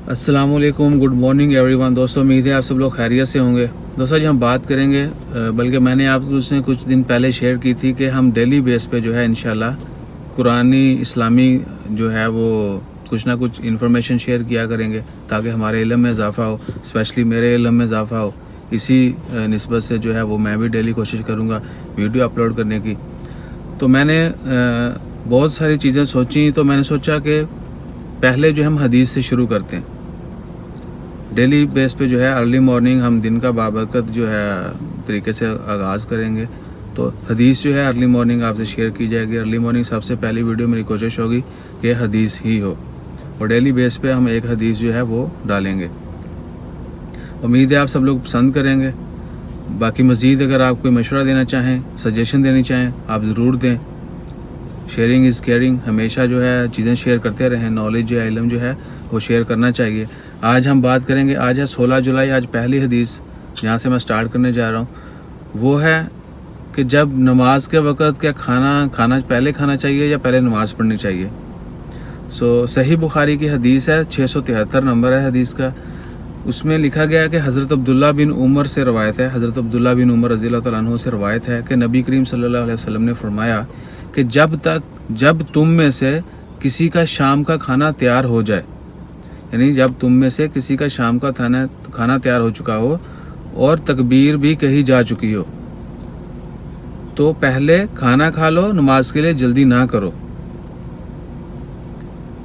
अस्सलाम वालेकुम, good morning everyone. दोस्तों उम्मीद है आप सब लोग खैरियत से होंगे। दोस्तों आज हम बात करेंगे, बल्कि मैंने आपसे कुछ दिन पहले शेयर की थी कि हम डेली बेस पे जो है इंशाल्लाह कुरानी इस्लामी जो है वो कुछ ना कुछ इन्फॉर्मेशन शेयर किया करेंगे ताकि हमारे इल्म में इजाफ़ा हो, स्पेशली मेरे इल्म में इजाफ़ा हो। इसी निस्बत से जो है वो मैं भी डेली कोशिश करूँगा वीडियो अपलोड करने की। तो मैंने बहुत सारी चीज़ें सोची, तो मैंने सोचा कि पहले जो हम हदीस से शुरू करते हैं। डेली बेस पे जो है अर्ली मॉर्निंग हम दिन का बाबरकत जो है तरीके से आगाज़ करेंगे। तो हदीस जो है अर्ली मॉर्निंग आपसे शेयर की जाएगी। अर्ली मॉर्निंग सबसे पहली वीडियो मेरी कोशिश होगी कि हदीस ही हो, और डेली बेस पे हम एक हदीस जो है वो डालेंगे। उम्मीद है आप सब लोग पसंद करेंगे। बाकी मज़ीद अगर आप कोई मशवरा देना चाहें, सजेशन देनी चाहें, आप ज़रूर दें। शेयरिंग इज़ केयरिंग, हमेशा जो है चीज़ें शेयर करते रहें। नॉलेज जो है, इल्म जो है वो शेयर करना चाहिए। आज हम बात करेंगे, आज है 16 जुलाई। आज पहली हदीस जहाँ से मैं स्टार्ट करने जा रहा हूँ वो है कि जब नमाज के वक़्त क्या खाना पहले खाना चाहिए या पहले नमाज़ पढ़नी चाहिए। सही बुखारी की हदीस है, 673 नंबर है हदीस का। उसमें लिखा गया है कि हज़रत अब्दुल्ला बिन उमर से रवायत है, हज़रत अब्दुल्ला बिन उमर रज़ी अल्लाह तआला अन्हु से रवायत है कि नबी करीम सल्लल्लाहु अलैहि वसल्लम ने फरमाया कि जब तुम में से किसी का शाम का खाना तैयार हो जाए, यानी जब तुम में से किसी का शाम का खाना तैयार हो चुका हो और तकबीर भी कही जा चुकी हो, तो पहले खाना खा लो, नमाज के लिए जल्दी ना करो।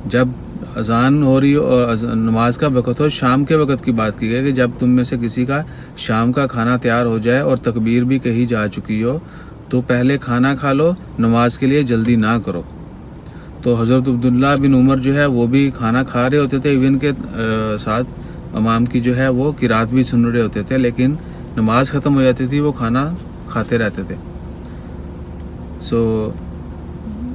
जब अजान हो रही हो, नमाज का वक़्त हो, शाम के वक़्त की बात की गई कि जब तुम में से किसी का शाम का खाना तैयार हो जाए और तकबीर भी कही जा चुकी हो, तो पहले खाना खा लो, नमाज के लिए जल्दी ना करो। तो हज़रत अब्दुल्ला बिन उमर जो है वो भी खाना खा रहे होते थे, इवन के साथ इमाम की जो है वो किरात भी सुन रहे होते थे, लेकिन नमाज ख़त्म हो जाती थी, वो खाना खाते रहते थे।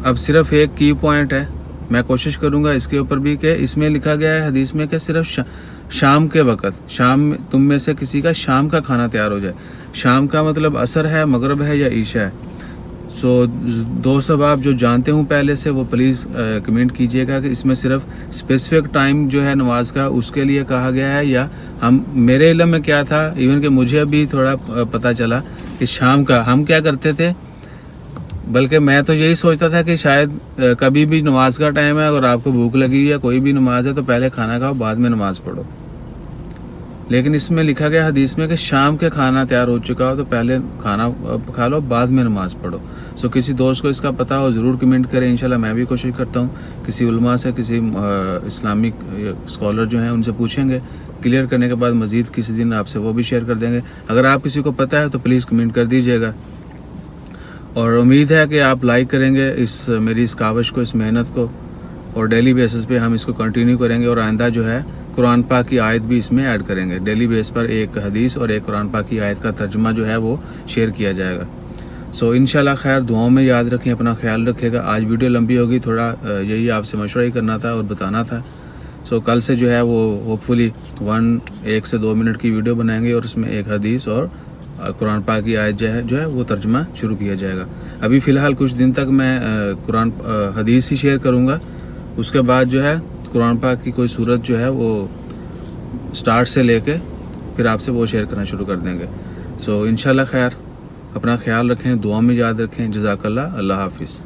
अब सिर्फ एक की पॉइंट है, मैं कोशिश करूँगा इसके ऊपर भी कि इसमें लिखा गया है हदीस में कि सिर्फ शाम के वक़्त, तुम में से किसी का शाम का खाना तैयार हो जाए। शाम का मतलब असर है, मगरिब है या ईशा है। दोस्त अब आप जो जानते हूँ पहले से, वो प्लीज़ कमेंट कीजिएगा कि इसमें सिर्फ स्पेसिफिक टाइम जो है नमाज का उसके लिए कहा गया है, या मेरे इल्म में क्या था, इवन कि मुझे अभी थोड़ा पता चला कि शाम का हम क्या करते थे। बल्कि मैं तो यही सोचता था कि शायद कभी भी नमाज का टाइम है, अगर आपको भूख लगी या कोई भी नमाज है तो पहले खाना खाओ, बाद में नमाज पढ़ो। लेकिन इसमें लिखा गया हदीस में कि शाम के खाना तैयार हो चुका हो तो पहले खाना खा लो, बाद में नमाज पढ़ो। किसी दोस्त को इसका पता हो ज़रूर कमेंट करें। इंशाल्लाह मैं भी कोशिश करता हूँ किसी उलमा से, किसी इस्लामिक स्कॉलर जो हैं उनसे पूछेंगे, क्लियर करने के बाद मज़ीद किसी दिन आपसे वो भी शेयर कर देंगे। अगर आप किसी को पता है तो प्लीज़ कमेंट कर दीजिएगा। और उम्मीद है कि आप लाइक करेंगे मेरी इस काविश को, इस मेहनत को, और डेली बेसिस पे हम इसको कंटिन्यू करेंगे। और आइंदा जो है कुरान पाक की आयत भी इसमें ऐड करेंगे। डेली बेस पर एक हदीस और एक कुरान पाक की आयत का तर्जुमा जो है वो शेयर किया जाएगा। इंशाल्लाह खैर, दुआओं में याद रखें, अपना ख्याल रखिएगा। आज वीडियो लंबी होगी, थोड़ा यही आपसे मशवरा ही करना था और बताना था। कल से जो है वो होपफुली 1 से 2 मिनट की वीडियो बनाएंगे और उसमें एक हदीस और कुरान पाक की आयत जो है वो तर्जुमा शुरू किया जाएगा। अभी फ़िलहाल कुछ दिन तक मैं हदीस ही शेयर करूँगा। उसके बाद जो है कुरान पाक की कोई सूरत जो है वो स्टार्ट से लेके फिर आपसे वो शेयर करना शुरू कर देंगे। इंशाल्लाह खैर, अपना ख्याल रखें, दुआ में याद रखें। जज़ाकल्लाह, अल्लाह हाफिज़।